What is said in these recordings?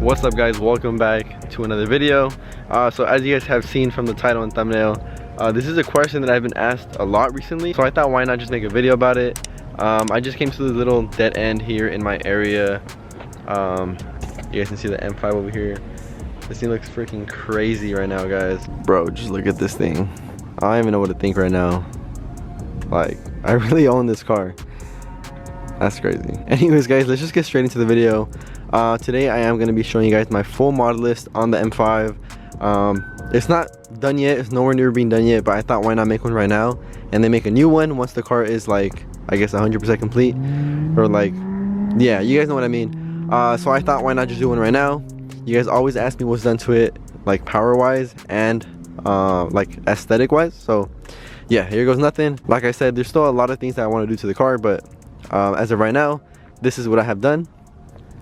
What's up guys, welcome back to another video. So as you guys have seen from the title and thumbnail, this is a question that I've been asked a lot recently, so I thought why not just make a video about it. I just came to the little dead end here in my area. You guys can see the M5 over here. This thing looks freaking crazy right now, guys. Bro, just look at this thing. I don't even know what to think right now. Like, I really own this car. That's crazy. Anyways guys, let's just get straight into the video. Today I am going to be showing you guys my full model list on the M5. It's not done yet, it's nowhere near being done yet, but I thought why not make one right now and then make a new one once the car is like, I guess 100% complete, or like, yeah, you guys know what I mean. So I thought why not just do one right now. You guys always ask me what's done to it, like power wise and like aesthetic wise, so yeah, here goes nothing. Like I said, there's still a lot of things that I want to do to the car, but as of right now, this is what I have done.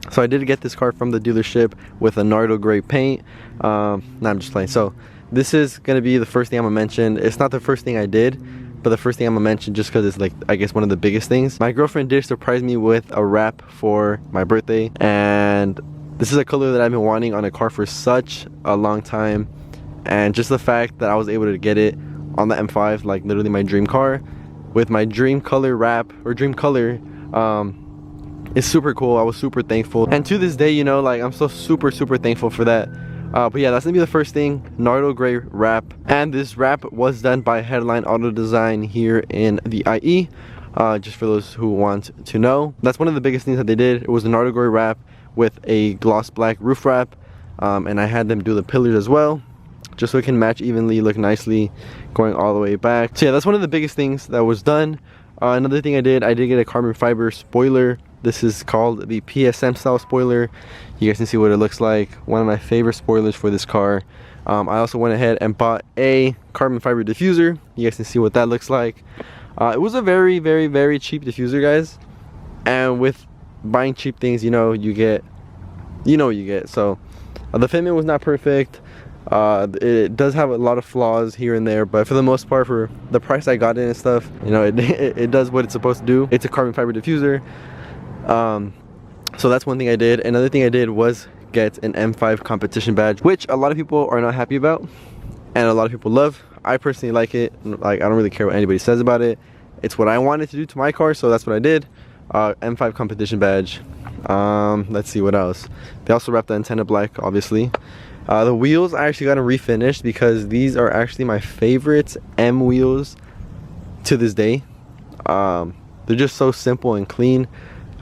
So I did get this car from the dealership with a Nardo gray paint. No, I'm just playing. So this is gonna be the first thing I'm gonna mention. It's not the first thing I did, but the first thing I'm gonna mention just because it's like, I guess, one of the biggest things. My girlfriend did surprise me with a wrap for my birthday, and this is a color that I've been wanting on a car for such a long time. And just the fact that I was able to get it on the M5, like literally my dream car, with my dream color wrap, or dream color, it's super cool. I was super thankful, and to this day, you know, like I'm so super thankful for that. But yeah, that's gonna be the first thing, Nardo gray wrap. And this wrap was done by Headline Auto Design here in the IE, just for those who want to know. That's one of the biggest things that they did. It was a Nardo gray wrap with a gloss black roof wrap, and I had them do the pillars as well, just so it can match evenly, look nicely going all the way back. So yeah, that's one of the biggest things that was done. Another thing I did get a carbon fiber spoiler. This is called the PSM style spoiler. You guys can see what it looks like. One of my favorite spoilers for this car. I also went ahead and bought a carbon fiber diffuser. You guys can see what that looks like. It was a very cheap diffuser, guys. And with buying cheap things, you know, you get, what you get. So the fitment was not perfect. It does have a lot of flaws here and there, but for the most part, for the price I got it and stuff, you know, it does what it's supposed to do. It's a carbon fiber diffuser. So that's one thing I did. Another thing I did was get an M5 competition badge, which a lot of people are not happy about and a lot of people love. I personally like it. Like, I don't really care what anybody says about it. It's what I wanted to do to my car, so that's what I did. M5 competition badge. Let's see what else. They also wrapped the antenna black, obviously. The wheels, I actually got them refinished because these are actually my favorite M wheels to this day. They're just so simple and clean.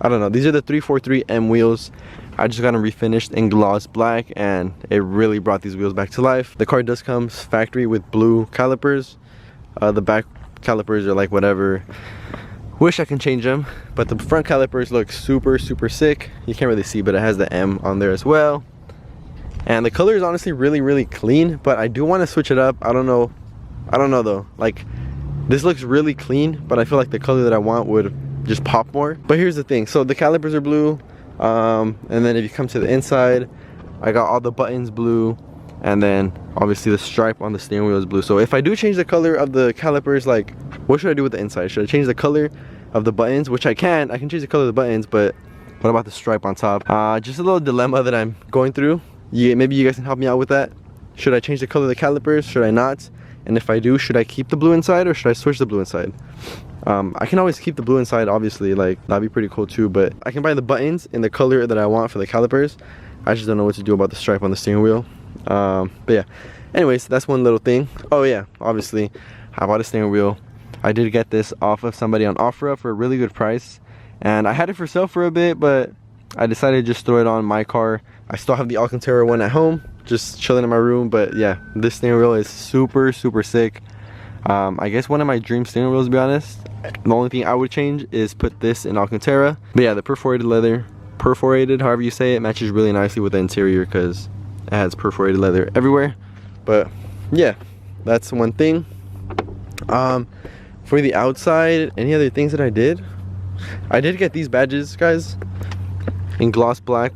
I don't know, these are the 343 M wheels. I just got them refinished in gloss black, and it really brought these wheels back to life. The car does come factory with blue calipers. The back calipers are like whatever. Wish I can change them, but the front calipers look super sick. You can't really see, but it has the M on there as well. And the color is honestly really clean, but I do want to switch it up. I don't know though. Like, this looks really clean, but I feel like the color that I want would just pop more. But here's the thing, so the calipers are blue, and then if you come to the inside, I got all the buttons blue, and then obviously the stripe on the steering wheel is blue. So if I do change the color of the calipers, like, what should I do with the inside? Should I change the color of the buttons? Which I can change the color of the buttons, but what about the stripe on top? Just a little dilemma that I'm going through. Maybe you guys can help me out with that. Should I change the color of the calipers? Should I not? And if I do, should I keep the blue inside or should I switch the blue inside? I can always keep the blue inside, obviously, like that'd be pretty cool too, but I can buy the buttons in the color that I want for the calipers. I just don't know what to do about the stripe on the steering wheel. But yeah, anyways, that's one little thing. Oh yeah, obviously I bought a steering wheel. I did get this off of somebody on OfferUp for a really good price, and I had it for sale for a bit, but I decided to just throw it on my car. I still have the Alcantara one at home, just chilling in my room. But yeah, this steering wheel is super sick. I guess one of my dream steering wheels, to be honest. The only thing I would change is put this in Alcantara. But yeah, the perforated leather, however you say it, matches really nicely with the interior because it has perforated leather everywhere. But yeah, that's one thing. For the outside, any other things that I did get these badges, guys, in gloss black.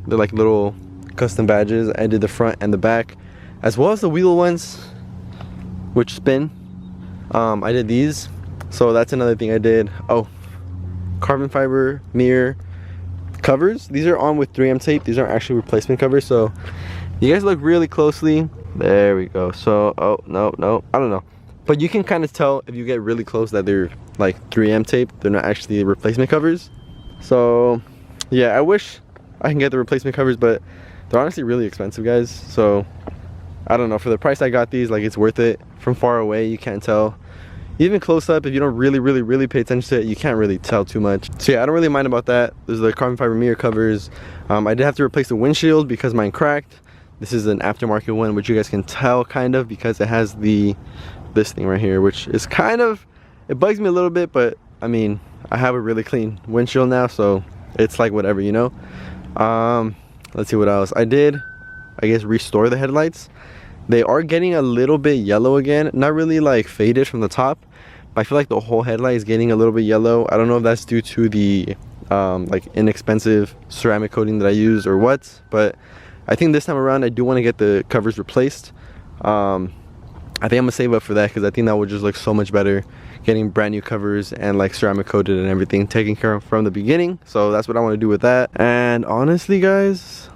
They're like little custom badges. I did the front and the back, as well as the wheel ones, which spin. I did these, so that's another thing I did. Oh, carbon fiber mirror, covers. These are on with 3M tape. These aren't actually replacement covers. So you guys look really closely. There we go. So, oh, no, I don't know. But you can kind of tell if you get really close that they're like 3M tape. They're not actually replacement covers. So yeah, I wish I can get the replacement covers, but they're honestly really expensive, guys. So I don't know, for the price I got these, like, it's worth it. From far away you can't tell. Even close up, if you don't really pay attention to it, you can't really tell too much. So yeah, I don't really mind about that. There's the carbon fiber mirror covers. I did have to replace the windshield because mine cracked. This is an aftermarket one, which you guys can tell kind of because it has this thing right here, which is kind of, it bugs me a little bit, but I mean, I have a really clean windshield now, so it's like whatever, you know. Let's see what else I did. I guess restore the headlights. They are getting a little bit yellow again, not really like faded from the top, but I feel like the whole headlight is getting a little bit yellow. I don't know if that's due to the like inexpensive ceramic coating that I used or what, but I think this time around I do want to get the covers replaced. I think I'm gonna save up for that because I think that would just look so much better, getting brand new covers and like ceramic coated and everything taken care of from the beginning. So that's what I want to do with that. And honestly, guys,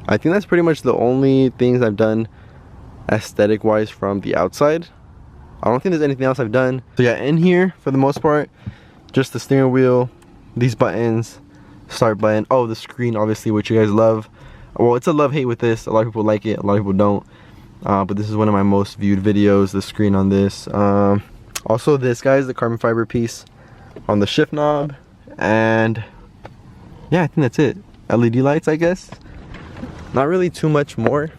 I think that's pretty much the only things I've done aesthetic wise from the outside. I don't think there's anything else I've done. So yeah, in here for the most part, just the steering wheel, these buttons, start button, oh, the screen obviously, which you guys love. Well, it's a love-hate with this. A lot of people like it, a lot of people don't, but this is one of my most viewed videos, the screen on this. Also this, guys, the carbon fiber piece on the shift knob, and yeah, I think that's it. LED lights, I guess. Not really too much more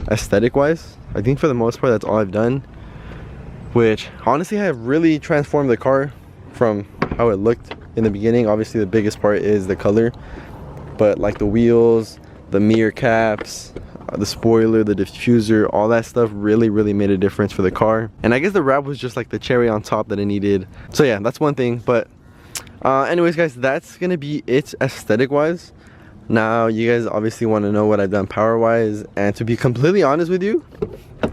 aesthetic wise. I think for the most part that's all I've done, which honestly have really transformed the car from how it looked in the beginning. Obviously the biggest part is the color, but like the wheels, the mirror caps, the spoiler, the diffuser, all that stuff really made a difference for the car. And I guess the wrap was just like the cherry on top that I needed. So yeah, that's one thing. But anyways, guys, that's gonna be it aesthetic wise. Now you guys obviously want to know what I've done power wise, and to be completely honest with you,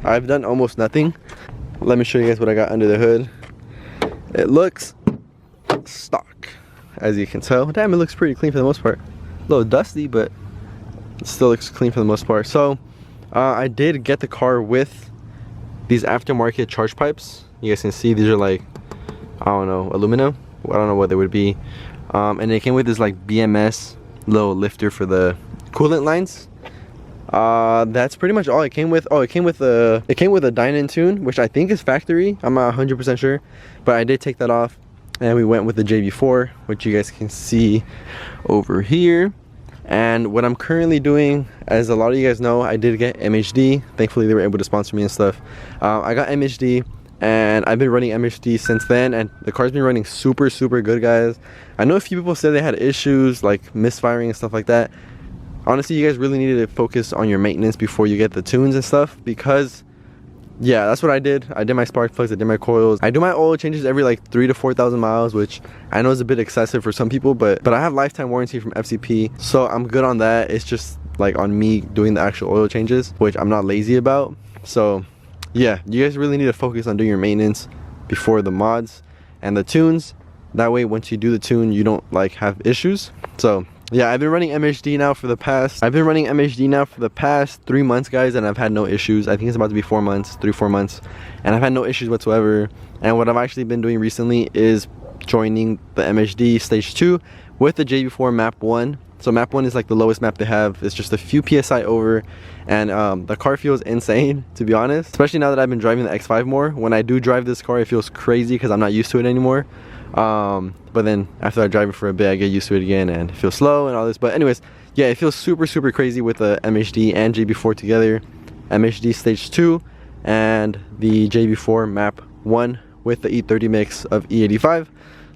I've done almost nothing. Let me show you guys what I got under the hood. It looks stock, as you can tell. Damn, it looks pretty clean for the most part. A little dusty, but it still looks clean for the most part. So I did get the car with these aftermarket charge pipes. You guys can see these are like, I don't know, aluminum. I don't know what they would be. And it came with this like BMS little lifter for the coolant lines. That's pretty much all it came with. Oh, it came with a Dyna tune, which I think is factory. I'm not 100% sure, but I did take that off, and we went with the JB4, which you guys can see over here. And what I'm currently doing, as a lot of you guys know, I did get MHD. Thankfully they were able to sponsor me and stuff. I got MHD, and I've been running MHD since then, and the car's been running super good, guys. I know a few people said they had issues like misfiring and stuff like that. Honestly, you guys really needed to focus on your maintenance before you get the tunes and stuff, because yeah, that's what I did. I did my spark plugs, I did my coils. I do my oil changes every like 3,000 to 4,000 miles, which I know is a bit excessive for some people, but I have lifetime warranty from FCP, so I'm good on that. It's just like on me doing the actual oil changes, which I'm not lazy about. So yeah, you guys really need to focus on doing your maintenance before the mods and the tunes. That way once you do the tune, you don't like have issues. So yeah, I've been running MHD now for the past 3 months, guys, and I've had no issues. I think it's about to be 4 months, 3-4 months, and I've had no issues whatsoever. And what I've actually been doing recently is joining the MHD stage 2 with the JB4 map 1. So map 1 is like the lowest map they have. It's just a few PSI over, and the car feels insane, to be honest, especially now that I've been driving the X5 more. When I do drive this car, it feels crazy because I'm not used to it anymore. But then after I drive it for a bit, I get used to it again and it feels slow and all this. But anyways, yeah, it feels super crazy with the MHD and JB4 together. MHD stage 2 and the JB4 map 1 with the E30 mix of E85.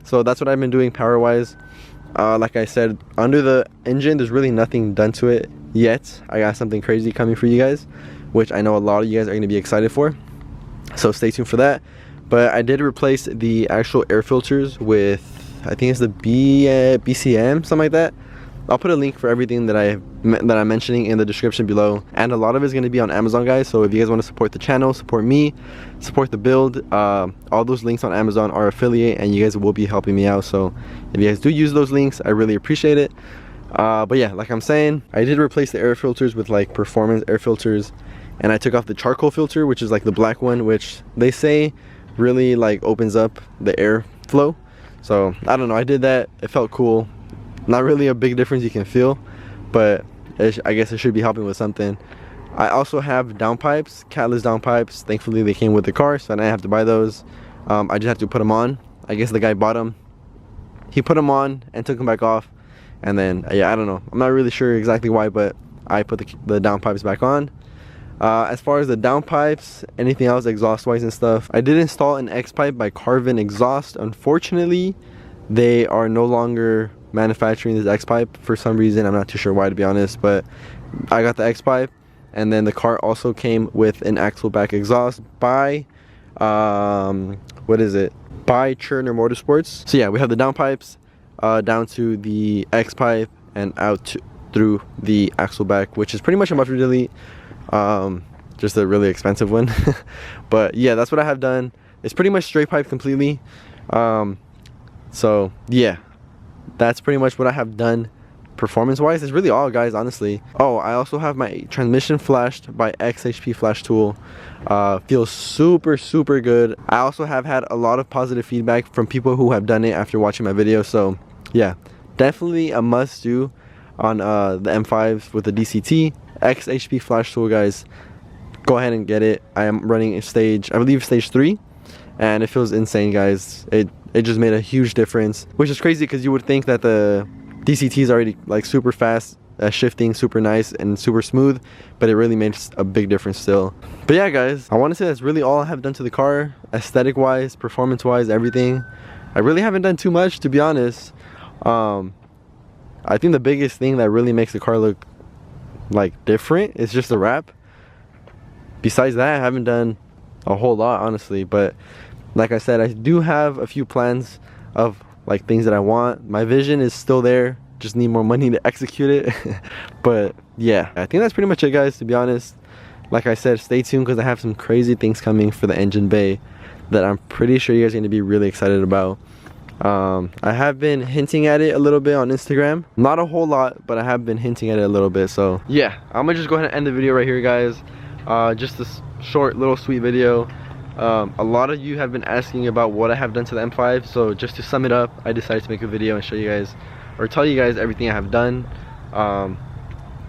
So that's what I've been doing power wise. Like I said, under the engine there's really nothing done to it yet. I got something crazy coming for you guys, which I know a lot of you guys are going to be excited for, so stay tuned for that. But I did replace the actual air filters with, I think it's the BCM, something like that. I'll put a link for everything that I'm mentioning in the description below, and a lot of it is going to be on Amazon, guys. So if you guys want to support the channel, support me, support the build, all those links on Amazon are affiliate, and you guys will be helping me out. So if you guys do use those links, I really appreciate it. But yeah, like I'm saying, I did replace the air filters with like performance air filters, and I took off the charcoal filter, which is like the black one, which they say really like opens up the air flow. So I don't know, I did that. It felt cool. Not really a big difference you can feel, but I guess it should be helping with something. I also have downpipes, catless downpipes. Thankfully they came with the car, so I didn't have to buy those. I just have to put them on. I guess the guy bought them. He put them on and took them back off, and then yeah, I don't know, I'm not really sure exactly why, but I put the downpipes back on. As far as the downpipes, anything else exhaust wise and stuff, I did install an X pipe by Carvin Exhaust. Unfortunately, they are no longer manufacturing this X pipe for some reason. I'm not too sure why, to be honest, but I got the X pipe, and then the car also came with an axle back exhaust by what is it, by Cherner Motorsports. So yeah, we have the downpipes down to the X pipe and out through the axle back, which is pretty much a muffler delete. Just a really expensive one. But yeah, that's what I have done. It's pretty much straight pipe completely. So yeah, that's pretty much what I have done performance wise. It's really all, guys, honestly. Oh, I also have my transmission flashed by XHP Flash Tool. Feels super good. I also have had a lot of positive feedback from people who have done it after watching my video. So yeah, definitely a must do on the M5s with the DCT. XHP Flash Tool, guys, go ahead and get it. I am running stage, I believe stage 3, and it feels insane, guys. It just made a huge difference, which is crazy because you would think that the DCT is already like super fast, shifting, super nice and super smooth, but it really makes a big difference still. But yeah, guys, I want to say that's really all I have done to the car, aesthetic wise, performance wise, everything. I really haven't done too much, to be honest. I think the biggest thing that really makes the car look like different is just the wrap. Besides that, I haven't done a whole lot, honestly. But like I said, I do have a few plans of like things that I want. My vision is still there, just need more money to execute it. But yeah, I think that's pretty much it, guys, to be honest. Like I said, stay tuned because I have some crazy things coming for the engine bay that I'm pretty sure you guys are going to be really excited about. I have been hinting at it a little bit on Instagram, not a whole lot, but I have been hinting at it a little bit. So yeah, I'm gonna just go ahead and end the video right here, guys. Just this short little sweet video. A lot of you have been asking about what I have done to the M5, so just to sum it up, I decided to make a video and show you guys, or tell you guys everything I have done.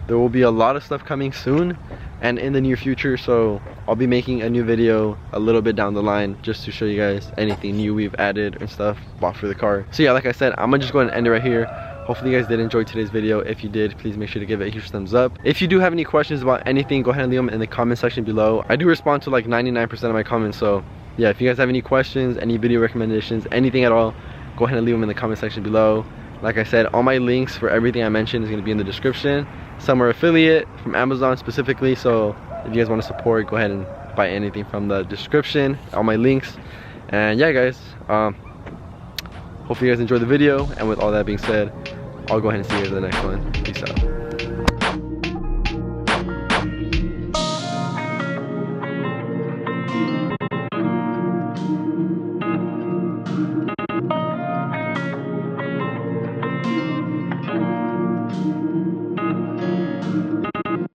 There will be a lot of stuff coming soon and in the near future, so I'll be making a new video a little bit down the line just to show you guys anything new we've added and stuff bought for the car. So yeah, like I said, I'm gonna just go ahead and end it right here. Hopefully you guys did enjoy today's video. If you did, please make sure to give it a huge thumbs up. If you do have any questions about anything, go ahead and leave them in the comment section below. I do respond to like 99% of my comments, so yeah, if you guys have any questions, any video recommendations, anything at all, go ahead and leave them in the comment section below. Like I said, all my links for everything I mentioned is going to be in the description. Some are affiliate from Amazon specifically, so if you guys want to support, go ahead and buy anything from the description, all my links. And yeah, guys, hopefully you guys enjoyed the video, and with all that being said, I'll go ahead and see you guys in the next one. Peace out.